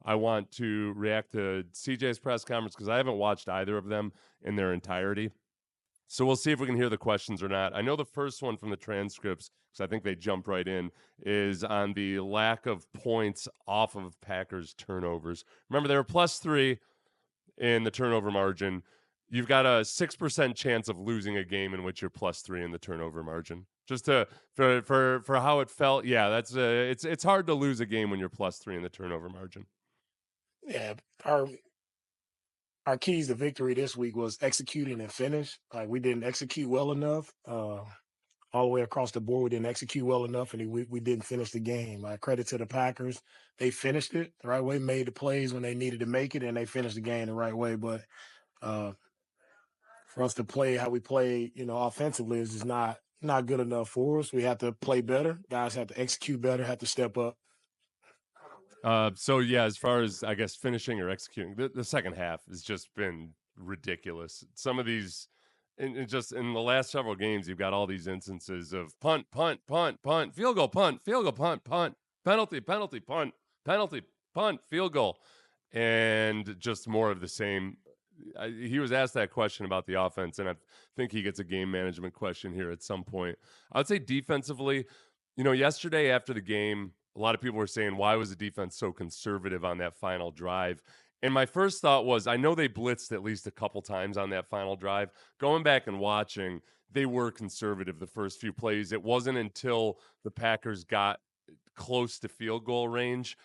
I want to react to CJ's press conference because I haven't watched either of them in their entirety. So we'll see if we can hear the questions or not. I know the first one from the transcripts, because I think they jump right in, is on the lack of points off of Packers turnovers. Remember, they were +3 in the turnover margin. You've got a 6% chance of losing a game in which you're +3 in the turnover margin. Just to for how it felt, yeah, that's it's hard to lose a game when you're +3 in the turnover margin. Yeah, our keys to victory this week was executing and finish. Like we didn't execute well enough. All the way across the board, we didn't execute well enough, and we didn't finish the game. Credit to the Packers, they finished it the right way, made the plays when they needed to make it, and they finished the game the right way. But uh, for us to play how we play, offensively is just not good enough for us. We have to play better. Guys have to execute better. Have to step up. So yeah, as far as I guess finishing or executing, the second half has just been ridiculous. Some of these, and just in the last several games, you've got all these instances of punt, punt, punt, punt, field goal, punt, punt, penalty, penalty, penalty, punt, field goal, and just more of the same. He was asked that question about the offense, and I think he gets a game management question here at some point. I would say defensively, yesterday after the game, a lot of people were saying, why was the defense so conservative on that final drive? And my first thought was, I know they blitzed at least a couple times on that final drive. Going back and watching, they were conservative the first few plays. It wasn't until the Packers got close to field goal range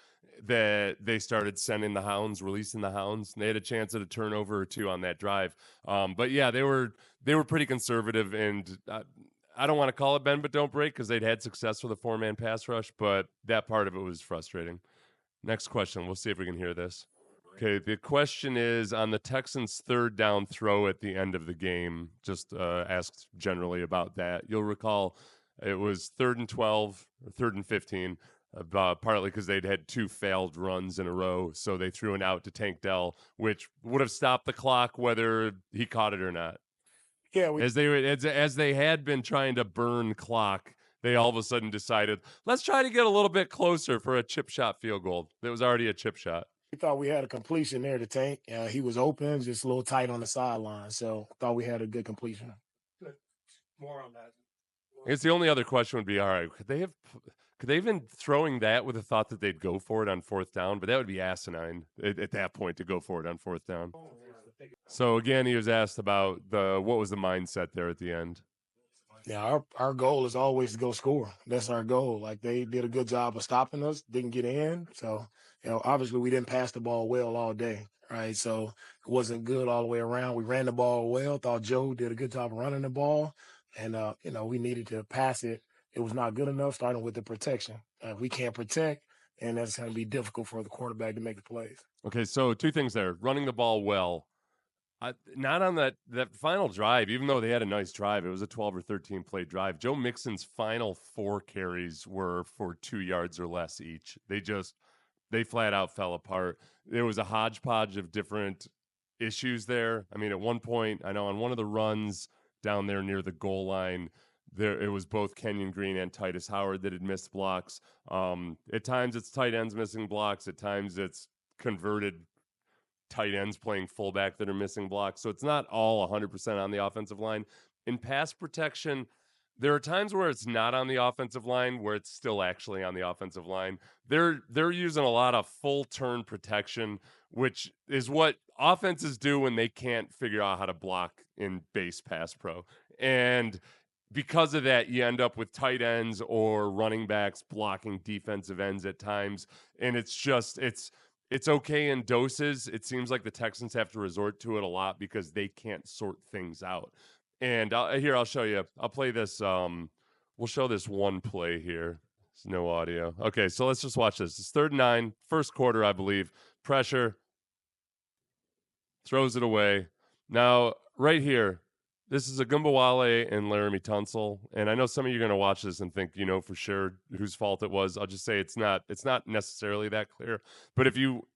that they started sending the hounds, releasing the hounds. And they had a chance at a turnover or two on that drive. But yeah, they were pretty conservative, and I don't want to call it bend but don't break because they'd had success with a 4-man pass rush, but that part of it was frustrating. Next question. We'll see if we can hear this. Okay, the question is on the Texans' third down throw at the end of the game. Just asked generally about that. You'll recall it was 3rd and 12 or 3rd and 15, partly because they'd had 2 failed runs in a row. So they threw an out to Tank Dell, which would have stopped the clock whether he caught it or not. Yeah, As they had been trying to burn clock, they all of a sudden decided, let's try to get a little bit closer for a chip shot field goal. It was already a chip shot. we thought we had a completion there to Tank. He was open, just a little tight on the sideline. So thought we had a good completion. More on that. I guess the only other question would be, all right, could they have been throwing that with the thought that they'd go for it on 4th down? But that would be asinine at that point to go for it on 4th down. So again, he was asked about what was the mindset there at the end. Yeah, our goal is always to go score. That's our goal. Like they did a good job of stopping us, didn't get in. So, obviously we didn't pass the ball well all day, right? So it wasn't good all the way around. We ran the ball well. Thought Joe did a good job of running the ball. And we needed to pass it. It was not good enough, starting with the protection. We can't protect, and that's going to be difficult for the quarterback to make the plays. Okay, so 2 things there. Running the ball well. Not on that final drive, even though they had a nice drive. It was a 12 or 13 play drive. Joe Mixon's final 4 carries were for 2 yards or less each. They flat out fell apart. There was a hodgepodge of different issues there. I mean, at one point, I know on one of the runs down there near the goal line, there it was both Kenyon Green and Titus Howard that had missed blocks. At times it's tight ends missing blocks. At times it's converted tight ends playing fullback that are missing blocks. So it's not all 100% on the offensive line. In pass protection, there are times where it's not on the offensive line, where it's still actually on the offensive line. They're using a lot of full turn protection, which is what offenses do when they can't figure out how to block in base pass pro. And because of that, you end up with tight ends or running backs blocking defensive ends at times. And it's okay in doses. It seems like the Texans have to resort to it a lot because they can't sort things out. And I'll show you. I'll play this. We'll show this one play here. There's no audio. Okay, so let's just watch this. It's 3rd and 9, first quarter, I believe. Pressure. Throws it away. Now, right here, this is Agumbawale and Laramie Tunsil. And I know some of you are going to watch this and think, for sure whose fault it was. I'll just say it's not necessarily that clear. But if you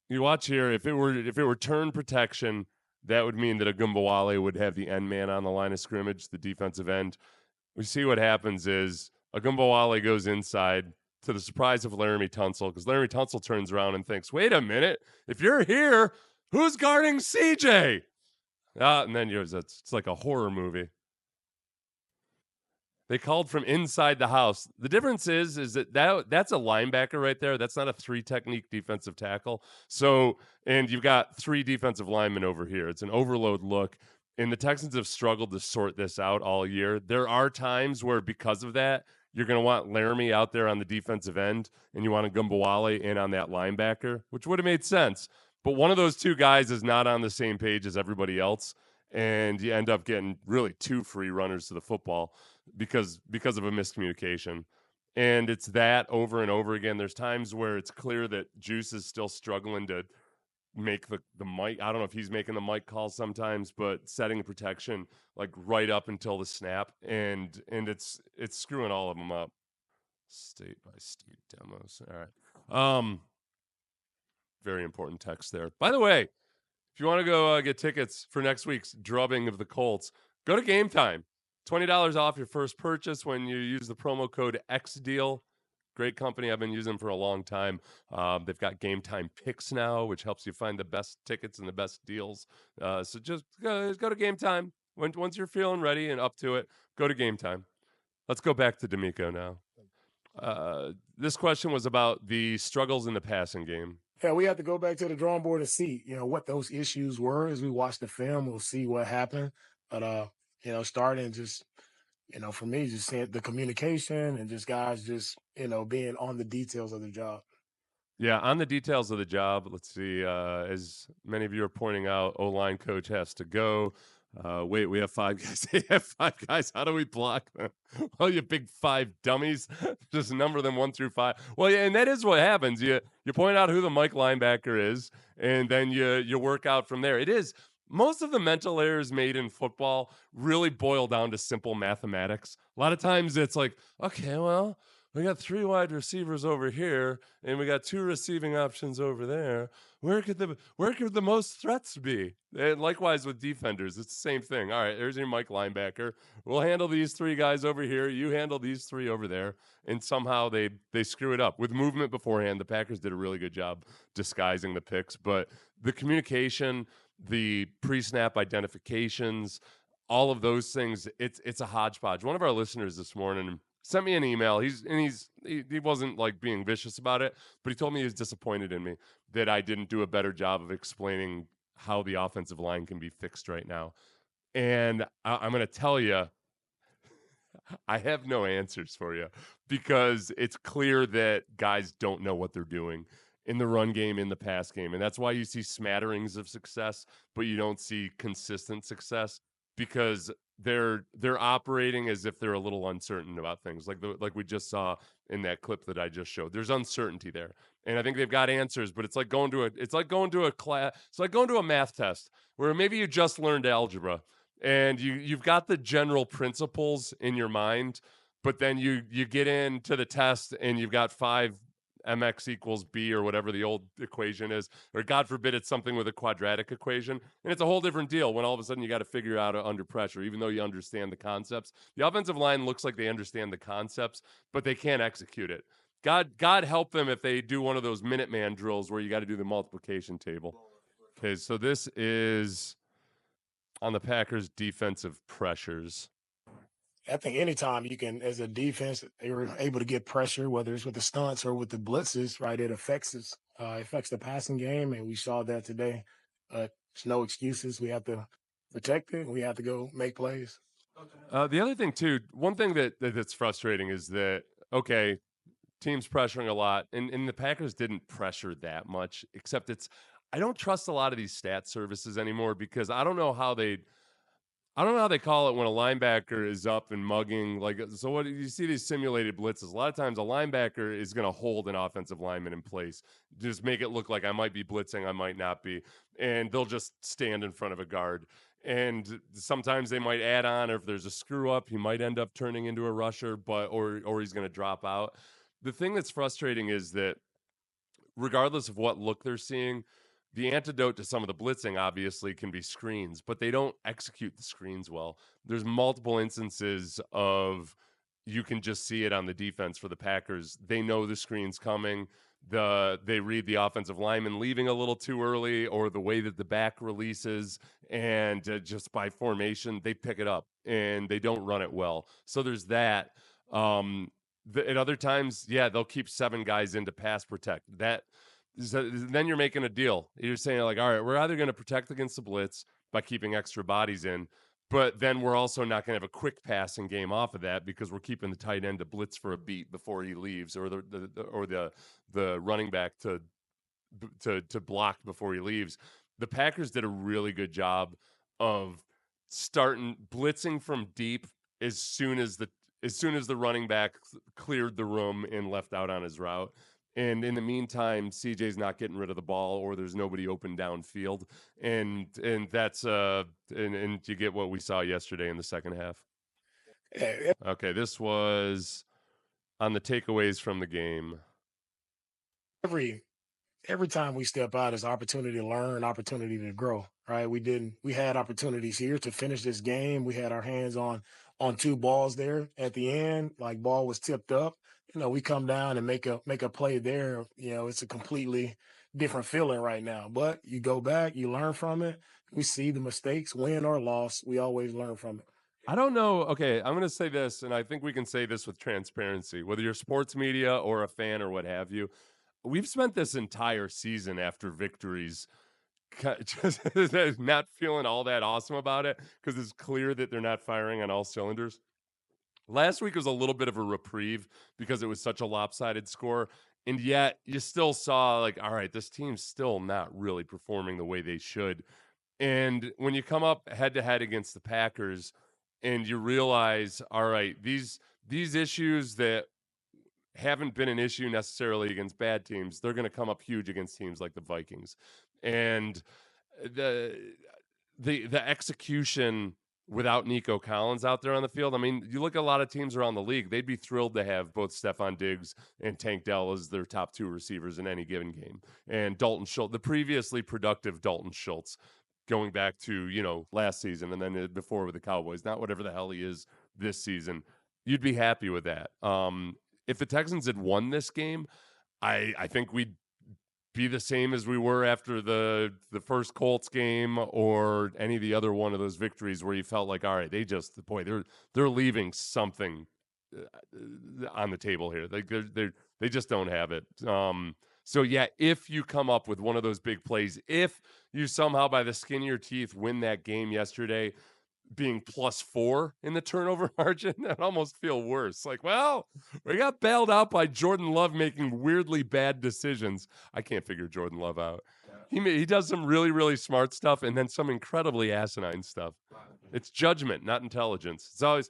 watch here, if it were turn protection, that would mean that Agumbawale would have the end man on the line of scrimmage, the defensive end. We see what happens is Agumbawale goes inside. to the surprise of Laramie Tunsil, because Laramie Tunsil turns around and thinks, wait a minute, if you're here, who's guarding CJ? And then it's like a horror movie. They called from inside the house. The difference is that's a linebacker right there. That's not a 3-technique defensive tackle. So, and you've got 3 defensive linemen over here. It's an overload look. And the Texans have struggled to sort this out all year. There are times where, because of that, you're going to want Laramie out there on the defensive end, and you want a Gumbawale in on that linebacker, which would have made sense. But one of those 2 guys is not on the same page as everybody else, and you end up getting really 2 free runners to the football because of a miscommunication. And it's that over and over again. There's times where it's clear that Juice is still struggling to make the mic. I don't know if he's making the mic call sometimes, but setting protection like right up until the snap, and it's screwing all of them up. State by state demos. All right. Very important text there. By the way, if you want to go get tickets for next week's drubbing of the Colts, go to Game Time. $20 off your first purchase when you use the promo code XDEAL. Great company. I've been using them for a long time. They've got Game Time Picks now, which helps you find the best tickets and the best deals. So just go to Game Time. Once you're feeling ready and up to it, go to Game Time. Let's go back to DeMeco now. This question was about the struggles in the passing game. Yeah, we have to go back to the drawing board and see, what those issues were. As we watch the film, we'll see what happened. But starting just, for me, just seeing the communication and just guys just, being on the details of the job. Yeah, on the details of the job, let's see. As many of you are pointing out, O-line coach has to go. Wait, we have 5 guys. They have 5 guys. How do we block them? Well, you big 5 dummies. Just number them 1 through 5. Well, yeah, and that is what happens. You point out who the Mike linebacker is, and then you work out from there. It is most of the mental errors made in football really boil down to simple mathematics. A lot of times it's like, okay, well, we got 3 wide receivers over here, and we got 2 receiving options over there. Where could the most threats be? And likewise with defenders, it's the same thing. All right, there's your Mike linebacker. We'll handle these 3 guys over here. You handle these 3 over there, and somehow they screw it up with movement beforehand. The Packers did a really good job disguising the picks, but the communication, the pre-snap identifications, all of those things, it's a hodgepodge. One of our listeners this morning sent me an email. He wasn't like being vicious about it, but he told me he was disappointed in me that I didn't do a better job of explaining how the offensive line can be fixed right now. And I'm going to tell you, I have no answers for you, because it's clear that guys don't know what they're doing in the run game, in the pass game. And that's why you see smatterings of success, but you don't see consistent success, because they're operating as if they're a little uncertain about things, like we just saw in that clip that I just showed. There's uncertainty there, and I think they've got answers, but it's like going to a class. It's like going to a math test where maybe you just learned algebra and you've got the general principles in your mind, but then you get into the test and you've got 5 mx equals b or whatever the old equation is, or God forbid it's something with a quadratic equation, and it's a whole different deal when all of a sudden you got to figure out under pressure, even though you understand the concepts. The offensive line looks like they understand the concepts, but they can't execute it. God help them if they do one of those Minuteman drills where you got to do the multiplication table. Okay, so this is on the Packers' defensive pressures. I think anytime you can, as a defense, they were able to get pressure, whether it's with the stunts or with the blitzes, right? It affects us. It affects the passing game, and we saw that today. There's no excuses. We have to protect it. We have to go make plays. The other thing too, one thing that's frustrating is that, okay, teams pressuring a lot, and the Packers didn't pressure that much, except I don't trust a lot of these stat services anymore, because I don't know how they call it when a linebacker is up and mugging. Like, so what you see these simulated blitzes, a lot of times a linebacker is going to hold an offensive lineman in place, just make it look like I might be blitzing, I might not be, and they'll just stand in front of a guard. And sometimes they might add on, or if there's a screw up, he might end up turning into a rusher, or he's going to drop out. The thing that's frustrating is that regardless of what look they're seeing, the antidote to some of the blitzing obviously can be screens, but they don't execute the screens well. There's multiple instances of you can just see it on the defense for the Packers. They know the screen's coming. They read the offensive lineman leaving a little too early, or the way that the back releases, and just by formation they pick it up and they don't run it well. So there's that. At other times, yeah, they'll keep 7 guys in to pass protect. Then you're making a deal. You're saying like, all right, we're either going to protect against the blitz by keeping extra bodies in, but then we're also not going to have a quick passing game off of that because we're keeping the tight end to blitz for a beat before he leaves, or the running back to block before he leaves. The Packers did a really good job of starting blitzing from deep as soon as the running back cleared the room and left out on his route. And in the meantime, CJ's not getting rid of the ball, or there's nobody open downfield, and that's and you get what we saw yesterday in the second half. Okay, this was on the takeaways from the game. Every time we step out is opportunity to learn, opportunity to grow, right? We had opportunities here to finish this game. We had our hands on 2 balls there at the end, like ball was tipped up. We come down and make a play there. It's a completely different feeling right now. But you go back, you learn from it. We see the mistakes, win or loss. We always learn from it. I don't know. Okay, I'm going to say this, and I think we can say this with transparency, whether you're sports media or a fan or what have you. We've spent this entire season after victories just not feeling all that awesome about it because it's clear that they're not firing on all cylinders. Last week was a little bit of a reprieve because it was such a lopsided score, and yet you still saw like, all right, this team's still not really performing the way they should. And when you come up head to head against the Packers and you realize, all right, these issues that haven't been an issue necessarily against bad teams, they're going to come up huge against teams like the Vikings. And the execution without Nico Collins out there on the field, I mean, you look at a lot of teams around the league, they'd be thrilled to have both Stephon Diggs and Tank Dell as their top 2 receivers in any given game. And Dalton Schultz, the previously productive Dalton Schultz, going back to, last season and then before with the Cowboys, not whatever the hell he is this season, you'd be happy with that. If the Texans had won this game, I think we'd be the same as we were after the first Colts game or any of the other one of those victories where you felt like, all right, they're leaving something on the table here. They just don't have it. So yeah, if you come up with one of those big plays, if you somehow by the skin of your teeth win that game yesterday, being +4 in the turnover margin, that almost feel worse. Like, well, we got bailed out by Jordan Love making weirdly bad decisions. I can't figure Jordan Love out. He does some really, really smart stuff and then some incredibly asinine stuff. It's judgment, not intelligence. It's always,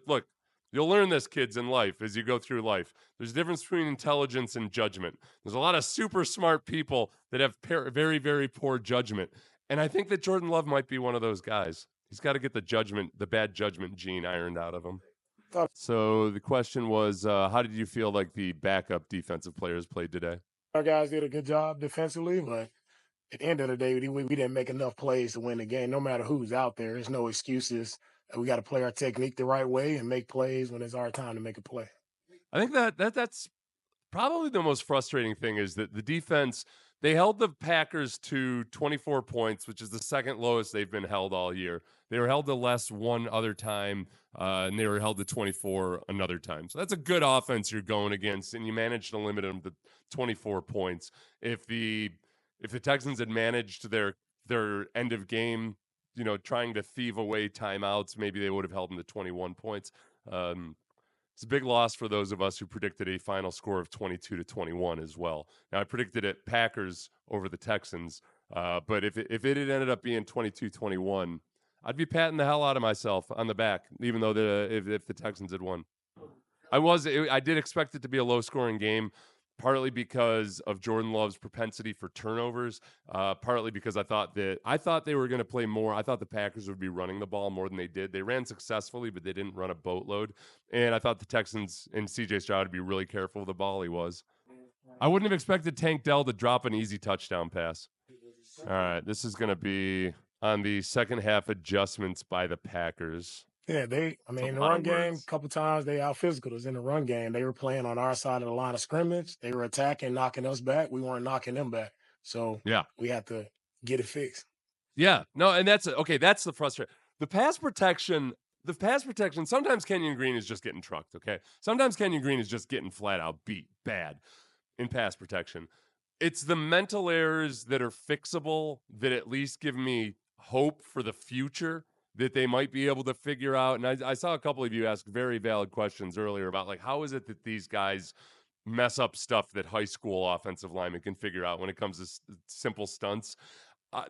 look, you'll learn this, kids, in life as you go through life. There's a difference between intelligence and judgment. There's a lot of super smart people that have very, very poor judgment. And I think that Jordan Love might be one of those guys. He's got to get the bad judgment gene ironed out of him. So the question was, how did you feel like the backup defensive players played today? Our guys did a good job defensively, but at the end of the day, we didn't make enough plays to win the game. No matter who's out there, there's no excuses. We got to play our technique the right way and make plays when it's our time to make a play. I think that's probably the most frustrating thing is that the defense, they held the Packers to 24 points, which is the second lowest they've been held all year. They were held to less one other time, and they were held to 24 another time. So that's a good offense you're going against, and you managed to limit them to 24 points. If the Texans had managed their end of game, trying to thieve away timeouts, maybe they would have held them to 21 points. It's a big loss for those of us who predicted a final score of 22-21 as well. Now, I predicted it Packers over the Texans, but if it had ended up being 22-21, I'd be patting the hell out of myself on the back, even though if the Texans had won. I did expect it to be a low-scoring game, partly because of Jordan Love's propensity for turnovers, partly because I thought they were going to play more. I thought the Packers would be running the ball more than they did. They ran successfully, but they didn't run a boatload. And I thought the Texans and CJ Stroud would be really careful with the ball. He was. I wouldn't have expected Tank Dell to drop an easy touchdown pass. All right, this is going to be on the second half adjustments by the Packers. Yeah, It's a in the lot run of game, a words. couple times they out physical us in the run game. They were playing on our side of the line of scrimmage. They were attacking, knocking us back. We weren't knocking them back. So Yeah. we had to get it fixed. Yeah. No, and that's okay. That's the frustration. The pass protection, the pass protection, sometimes Kenyon Green is just getting trucked. Okay. Sometimes Kenyon Green is just getting flat out beat bad in pass protection. It's the mental errors that are fixable that at least give me hope for the future that they might be able to figure out. And I saw a couple of you ask very valid questions earlier about like, how is it that these guys mess up stuff that high school offensive linemen can figure out when it comes to simple stunts?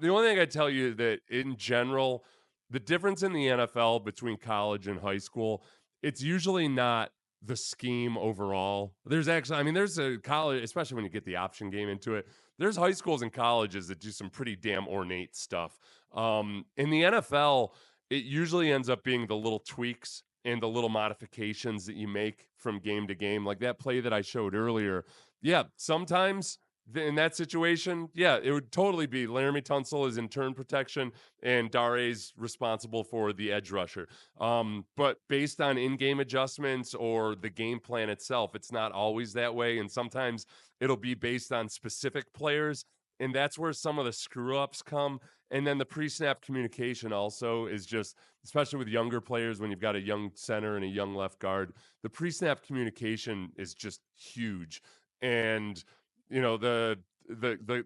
The only thing I tell you that in general, the difference in the NFL between college and high school, it's usually not the scheme overall. There's actually, I mean, there's a college, especially when you get the option game into it. There's high schools and colleges that do some pretty damn ornate stuff. In the NFL, it usually ends up being the little tweaks and the little modifications that you make from game to game, like that play that I showed earlier. Yeah, sometimes in that situation, yeah, it would totally be Laramie Tunsil is in turn protection and Dare's responsible for the edge rusher. But based on in-game adjustments or the game plan itself, it's not always that way. And sometimes it'll be based on specific players. And that's where some of the screw ups come. And then the pre-snap communication also is just, especially with younger players, when you've got a young center and a young left guard, the pre-snap communication is just huge. And the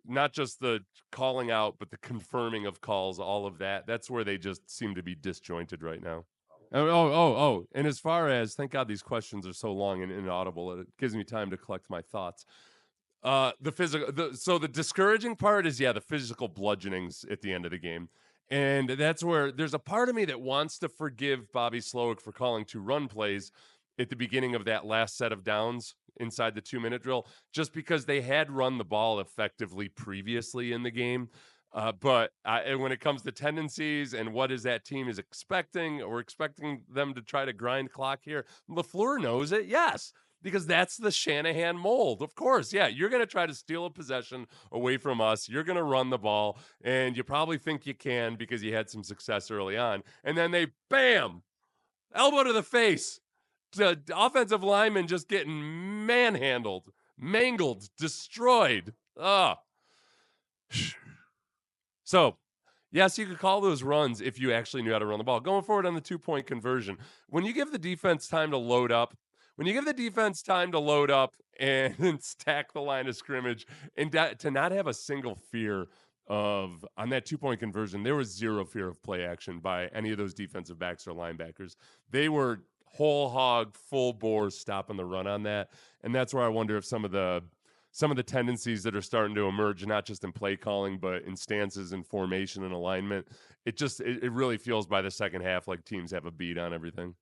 not just the calling out, but the confirming of calls, all of that. That's where they just seem to be disjointed right now. Oh. And as far as, thank God these questions are so long and inaudible, it gives me time to collect my thoughts. The physical, so the discouraging part is, yeah, the physical bludgeonings at the end of the game. And that's where there's a part of me that wants to forgive Bobby Slowick for calling 2 run plays at the beginning of that last set of downs inside the 2-minute drill, just because they had run the ball effectively previously in the game. And when it comes to tendencies and what is that team is expecting, we're expecting them to try to grind clock here. LaFleur knows it, yes, because that's the Shanahan mold. Of course, yeah, you're going to try to steal a possession away from us. You're going to run the ball, and you probably think you can because you had some success early on. And then they, bam, elbow to the face. The offensive lineman just getting manhandled, mangled, destroyed. Ah. So, yes, you could call those runs if you actually knew how to run the ball. Going forward on the 2-point conversion, when you give the defense time to load up, and stack the line of scrimmage, and to not have a single fear of, on that 2-point conversion, there was zero fear of play action by any of those defensive backs or linebackers. They were whole hog, full bore stopping the run on that. And that's where I wonder if some of the tendencies that are starting to emerge, not just in play calling, but in stances and formation and alignment, it really feels by the second half like teams have a beat on everything.